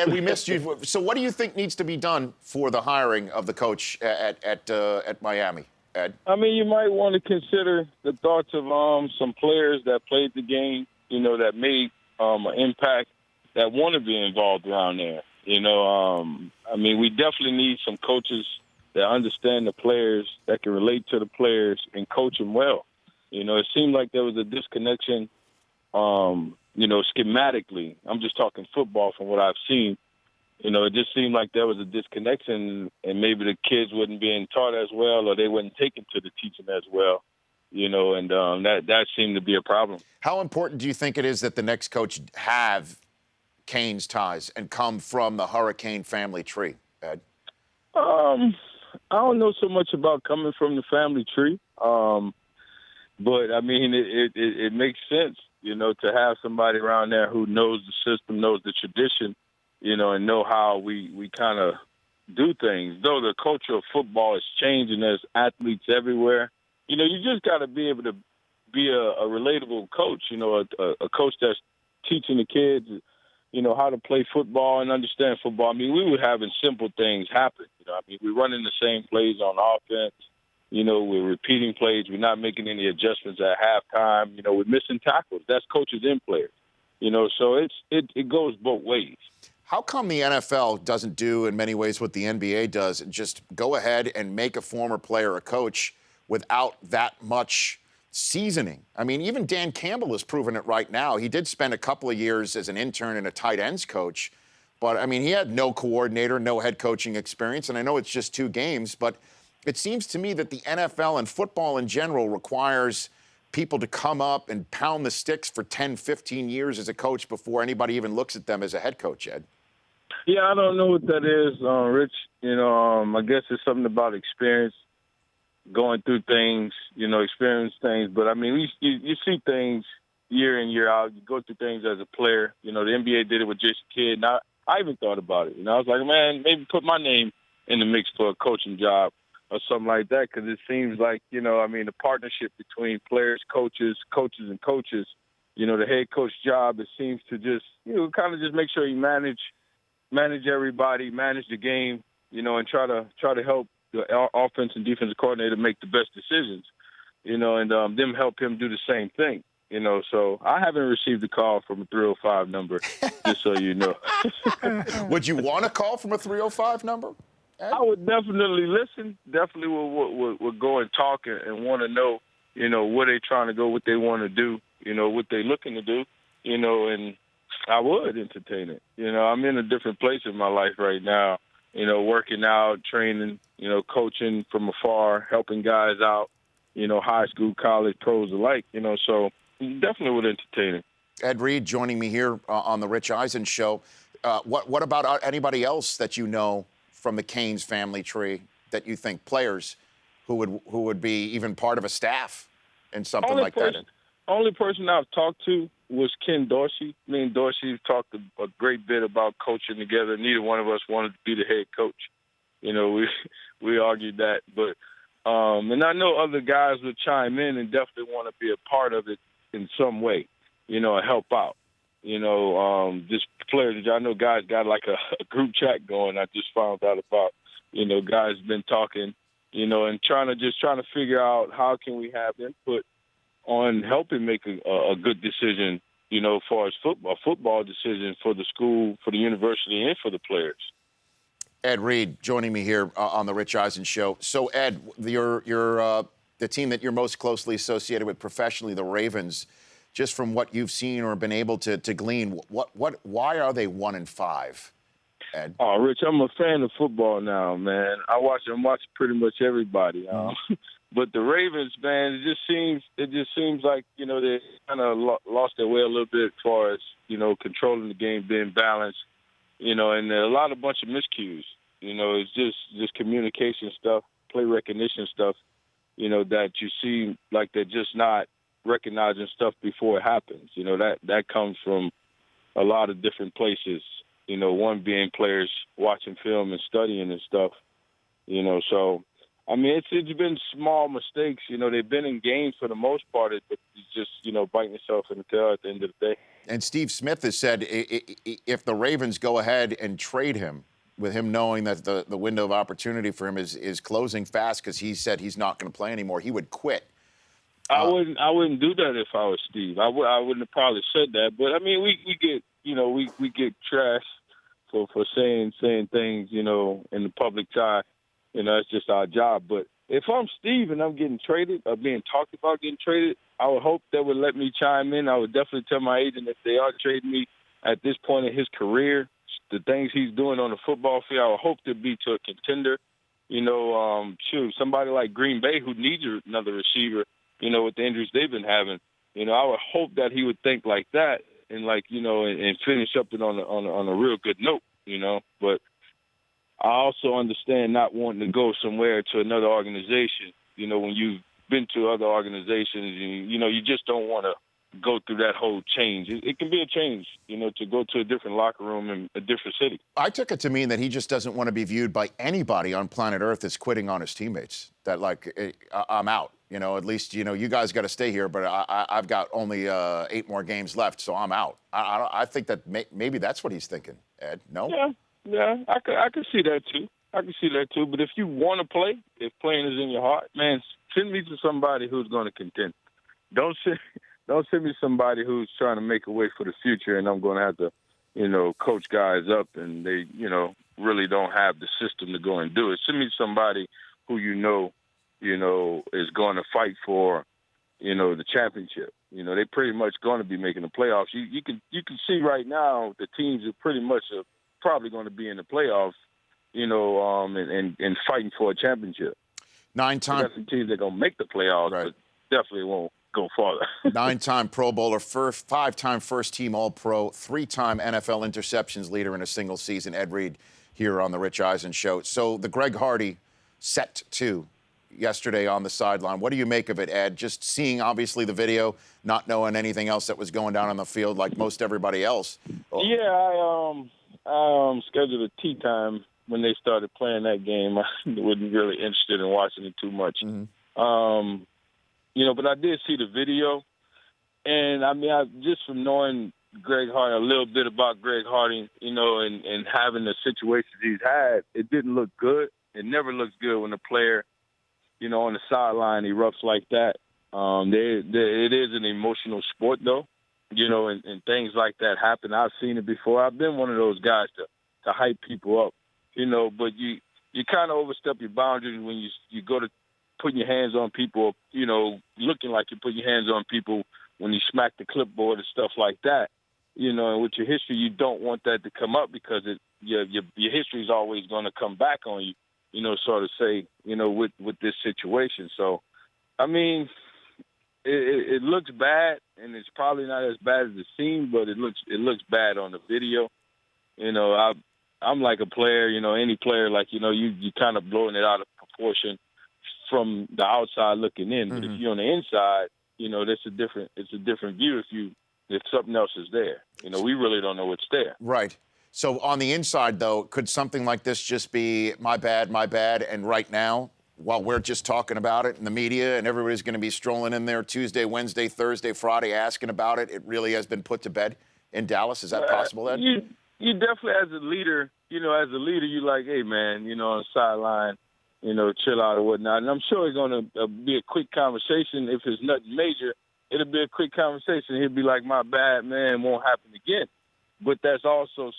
Ed, we missed you. So what do you think needs to be done for the hiring of the coach at Miami, Ed? I mean, you might want to consider the thoughts of some players that played the game, that made an impact, that want to be involved around there. I mean, we definitely need some coaches that understand the players, that can relate to the players and coach them well. It seemed like there was a disconnection, schematically. I'm just talking football from what I've seen. It just seemed like there was a disconnection, and maybe the kids wasn't being taught as well, or they wasn't taken to the teaching as well. And that seemed to be a problem. How important do you think it is that the next coach have Canes ties and come from the Hurricane family tree, Ed? I don't know so much about coming from the family tree, but I mean it makes sense, to have somebody around there who knows the system, knows the tradition, and know how we kind of do things. Though the culture of football is changing, there's athletes everywhere. You just got to be able to be a relatable coach. A coach that's teaching the kids, how to play football and understand football. I mean, we were having simple things happen. I mean, we're running the same plays on offense. We're repeating plays. We're not making any adjustments at halftime. We're missing tackles. That's coaches and players. So it goes both ways. How come the NFL doesn't do in many ways what the NBA does and just go ahead and make a former player a coach without that much seasoning? I mean, even Dan Campbell has proven it right now. He did spend a couple of years as an intern and a tight ends coach, but I mean, he had no coordinator, no head coaching experience, and I know it's just 2 games, but it seems to me that the NFL and football in general requires people to come up and pound the sticks for 10, 15 years as a coach before anybody even looks at them as a head coach, Ed. Yeah, I don't know what that is, Rich. I guess it's something about experience, going through things, experience things. But, I mean, you see things year in, year out. You go through things as a player. The NBA did it with Jason Kidd. And I even thought about it. I was like, man, maybe put my name in the mix for a coaching job or something like that, because it seems like, the partnership between players, coaches, and coaches, the head coach job, it seems to just, kind of just make sure you manage everybody, manage the game, and try to help the offense and defensive coordinator make the best decisions, and them help him do the same thing, So I haven't received a call from a 305 number, just so you know. Would you want a call from a 305 number, Ed? I would definitely listen. Definitely would go and talk and want to know, where they trying to go, what they want to do, what they looking to do, and I would entertain it. I'm in a different place in my life right now, working out, training, coaching from afar, helping guys out, high school, college, pros alike, so definitely would entertain it. Ed Reed joining me here on the Rich Eisen Show. What about anybody else that you know from the Canes family tree that you think players who would be even part of a staff and something like that? Only person I've talked to was Ken Dorsey. Me and Dorsey talked a great bit about coaching together. Neither one of us wanted to be the head coach. We argued that, but and I know other guys would chime in and definitely want to be a part of it in some way, help out. Just players. I know guys got like a group chat going. I just found out about. Guys been talking, and trying to figure out how can we have input on helping make a good decision, as far as football decision for the school, for the university, and for the players. Ed Reed joining me here on the Rich Eisen Show. So, Ed, you're the team that you're most closely associated with professionally, the Ravens. Just from what you've seen or been able to glean, why are they 1-5, Ed? Oh, Rich, I'm a fan of football now, man. I'm watching pretty much everybody. But the Ravens, man, it just seems like, they kind of lost their way a little bit as far as, controlling the game, being balanced, and a bunch of miscues. It's just communication stuff, play recognition stuff, that you see like they're just not recognizing stuff before it happens. That comes from a lot of different places, one being players watching film and studying and stuff, so I mean, it's been small mistakes. You know, they've been in games for the most part, but it's just, you know, biting yourself in the tail at the end of the day. And Steve Smith has said if the Ravens go ahead and trade him, with him knowing that the window of opportunity for him is closing fast, because he said he's not going to play anymore, he would quit. I wouldn't do that if I was Steve. I wouldn't have probably said that. But I mean, we get, you know, we get trashed for saying things, you know, in the public eye. You know, it's just our job. But if I'm Steve and I'm getting traded or being talked about getting traded, I would hope they would let me chime in. I would definitely tell my agent if they are trading me at this point in his career, the things he's doing on the football field, I would hope to be to a contender. You know, somebody like Green Bay who needs another receiver, you know, with the injuries they've been having. You know, I would hope that he would think like that and, like, you know, and finish up it on a real good note, you know. But I also understand not wanting to go somewhere to another organization. You know, when you've been to other organizations, you know, you just don't want to go through that whole change. It can be a change, you know, to go to a different locker room in a different city. I took it to mean that he just doesn't want to be viewed by anybody on planet Earth as quitting on his teammates. That, like, I'm out. You know, at least, you know, you guys got to stay here, but I've got only 8 more games left, so I'm out. I think that maybe that's what he's thinking, Ed. No? Yeah, I could see that too. I can see that too. But if you want to play, if playing is in your heart, man, send me to somebody who's going to contend. Don't send me somebody who's trying to make a way for the future, and I'm going to have to, you know, coach guys up, and they, you know, really don't have the system to go and do it. Send me somebody who you know, is going to fight for, you know, the championship. You know, they're pretty much going to be making the playoffs. You can see right now the teams are pretty much probably going to be in the playoffs, you know, and fighting for a championship. 9-time. That's the teams that are going to make the playoffs, Right. but definitely won't go farther. 9-time Pro Bowler, 5-time first-team All-Pro, 3-time NFL interceptions leader in a single season. Ed Reed here on the Rich Eisen Show. So the Greg Hardy set 2 yesterday on the sideline. What do you make of it, Ed? Just seeing, obviously, the video, not knowing anything else that was going down on the field like most everybody else. Yeah, I scheduled a tea time when they started playing that game. I wasn't really interested in watching it too much. Mm-hmm. You know, but I did see the video. And, I mean, just from knowing Greg Hardy, a little bit about Greg Hardy, you know, and having the situations he's had, it didn't look good. It never looks good when a player, you know, on the sideline erupts like that. It is an emotional sport, though, you know, and things like that happen. I've seen it before. I've been one of those guys to hype people up, you know, but you kind of overstep your boundaries when you go to putting your hands on people, you know, looking like you're putting your hands on people when you smack the clipboard and stuff like that. You know, and with your history, you don't want that to come up because your history is always going to come back on you, you know, sort of say, you know, with this situation. So, I mean, it looks bad, and it's probably not as bad as it seems, but it looks bad on the video. You know, I'm like a player, you know, any player, like, you know, you kind of blowing it out of proportion from the outside looking in. But if you're on the inside, you know, it's a different view if something else is there. You know, we really don't know what's there. Right. So on the inside, though, could something like this just be my bad, and right now, while we're just talking about it in the media and everybody's going to be strolling in there Tuesday, Wednesday, Thursday, Friday asking about it, it really has been put to bed in Dallas? Is that possible, Ed? You definitely, as a leader, you like, hey, man, you know, on the sideline, you know, chill out or whatnot. And I'm sure it's going to be a quick conversation. If it's nothing major, it'll be a quick conversation. He'll be like, my bad, man, won't happen again. But there's also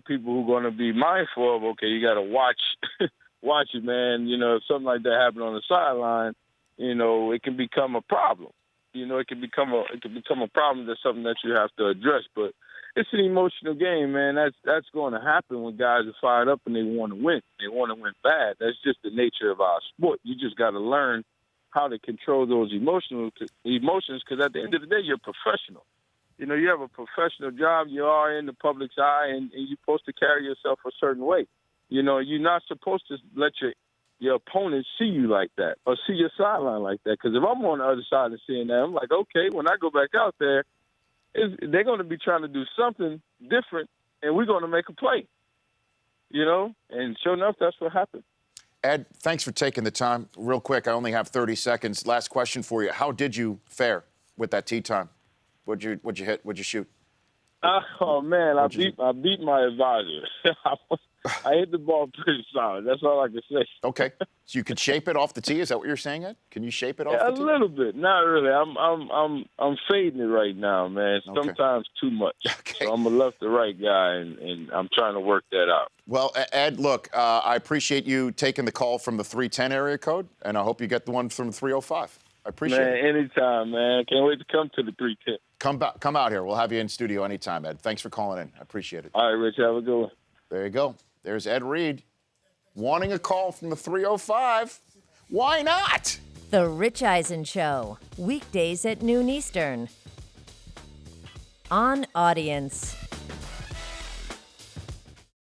people who are going to be mindful of, okay, you got to watch it, man. You know, if something like that happened on the sideline, you know, it can become a problem. You know, it can become a problem. That's something that you have to address. But it's an emotional game, man. That's going to happen when guys are fired up and they want to win. They want to win bad. That's just the nature of our sport. You just got to learn how to control those emotions, because at the end of the day, you're a professional. You know, you have a professional job. You are in the public's eye, and you're supposed to carry yourself a certain way. You know, you're not supposed to let your opponents see you like that or see your sideline like that. Because if I'm on the other side and seeing that, I'm like, okay, when I go back out there, they're going to be trying to do something different, and we're going to make a play. You know, and sure enough, that's what happened. Ed, thanks for taking the time. Real quick, I only have 30 seconds. Last question for you. How did you fare with that tee time? What'd you hit? What'd you shoot? Oh man, I What'd you beat my advisor. I hit the ball pretty solid. That's all I can say. Okay. So you could shape it off the tee? Is that what you're saying, Ed? Can you shape it off A the tee? little bit, not really. I'm fading it right now, man. Okay. Sometimes too much. Okay. So I'm a left to right guy, and I'm trying to work that out. Well, Ed, look, I appreciate you taking the call from the 310 area code, and I hope you get the one from the 305. I appreciate Man, it. anytime, man. Can't wait to come to the 310. Come out here. We'll have you in studio anytime, Ed. Thanks for calling in. I appreciate it. All right, Rich, have a good one. There you go. There's Ed Reed wanting a call from the 305. Why not? The Rich Eisen Show, weekdays at noon Eastern. On Audience.